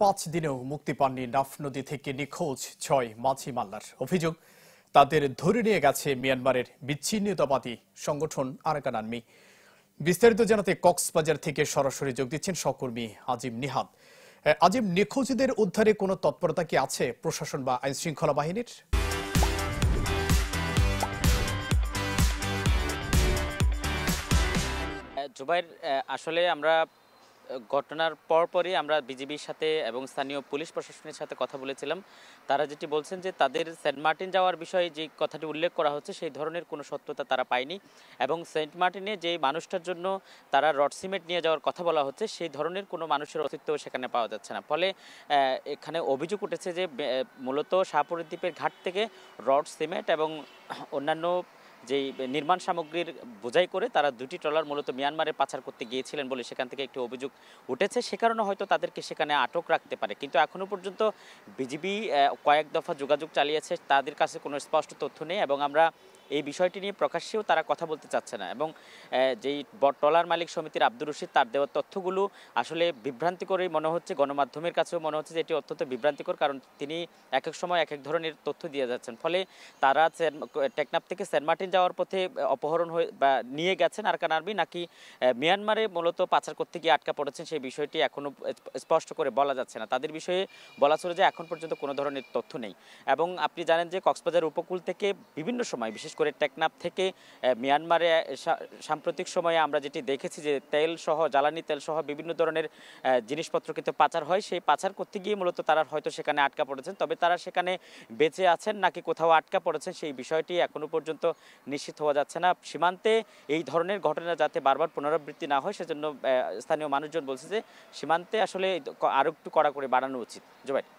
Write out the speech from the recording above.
5 দিনেও মুক্তি পাননি নাফ নদী থেকে নিখোঁজ 6 মাঝি মাল্লার অভিযোগ তাদের ধরে নিয়ে গেছে মিয়ানমারের বিচ্ছিন্নতাবাদী সংগঠন আরাকান আর্মি। বিস্তারিত জানাতে কক্সবাজার থেকে সরাসরি যোগ দিচ্ছেন সহকর্মী আজিম নিহাদ। আজিম, নিখোঁজদের উদ্ধারে কোনো তৎপরতা কি আছে প্রশাসন বা আইন শৃঙ্খলা বাহিনীর? জুবাইর, আসলে আমরা ঘটনার পরপরই আমরা বিজিবির সাথে এবং স্থানীয় পুলিশ প্রশাসনের সাথে কথা বলেছিলাম। তারা যেটি বলছেন যে তাদের সেন্ট মার্টিন যাওয়ার বিষয়ে যে কথাটি উল্লেখ করা হচ্ছে সেই ধরনের কোনো সত্যতা তারা পায়নি, এবং সেন্ট মার্টিনে যে মানুষটার জন্য তারা রড সিমেন্ট নিয়ে যাওয়ার কথা বলা হচ্ছে সেই ধরনের কোনো মানুষের অস্তিত্ব সেখানে পাওয়া যাচ্ছে না। ফলে এখানে অভিযোগ উঠেছে যে মূলত শাহপুরের দ্বীপের ঘাট থেকে রড সিমেন্ট এবং অন্যান্য যেই নির্মাণ সামগ্রীর বোঝাই করে তারা দুটি ট্রলার মূলত মিয়ানমারে পাচার করতে গিয়েছিলেন বলে সেখান থেকে একটি অভিযোগ উঠেছে। সে কারণে হয়তো তাদেরকে সেখানে আটক রাখতে পারে, কিন্তু এখনও পর্যন্ত বিজিবি কয়েক দফা যোগাযোগ চালিয়েছে, তাদের কাছে কোনো স্পষ্ট তথ্য নেই এবং আমরা এই বিষয়টি নিয়ে প্রকাশ্যেও তারা কথা বলতে চাচ্ছে না। এবং যেই ট্রলার মালিক সমিতির আব্দুর রশিদ, তার দেওয়া তথ্যগুলো আসলে বিভ্রান্তিকরই মনে হচ্ছে, গণমাধ্যমের কাছেও মনে হচ্ছে যে এটি অত্যন্ত বিভ্রান্তিকর, কারণ তিনি এক এক সময় এক এক ধরনের তথ্য দিয়ে যাচ্ছেন। ফলে তারা টেকনাফ থেকে সেন্ট মার্টিন যাওয়ার পথে অপহরণ হয়ে বা নিয়ে গেছেন আরাকান আর্মি, নাকি মিয়ানমারে মূলত পাচার করতে গিয়ে আটকা পড়েছেন সেই বিষয়টি এখনও স্পষ্ট করে বলা যাচ্ছে না। তাদের বিষয়ে বলা চলে যে এখন পর্যন্ত কোনো ধরনের তথ্য নেই। এবং আপনি জানেন যে কক্সবাজার উপকূল থেকে বিভিন্ন সময়, বিশেষ করে টেকনাফ থেকে মিয়ানমারে সাম্প্রতিক সময়ে আমরা যেটি দেখেছি যে তেল সহ, জ্বালানি তেল সহ বিভিন্ন ধরনের জিনিসপত্র কিন্তু পাচার হয়। সেই পাচার করতে গিয়ে মূলত তারা হয়তো সেখানে আটকা পড়েছেন, তবে তারা সেখানে বেঁচে আছেন নাকি কোথাও আটকা পড়েছেন সেই বিষয়টি এখনও পর্যন্ত নিশ্চিত হওয়া যাচ্ছে না। সীমান্তে এই ধরনের ঘটনা যাতে বারবার পুনরাবৃত্তি না হয় সেজন্য স্থানীয় মানুষজন বলছে যে সীমান্তে আসলে আরও একটু কড়াকড়ি বাড়ানো উচিত। জুবাইর।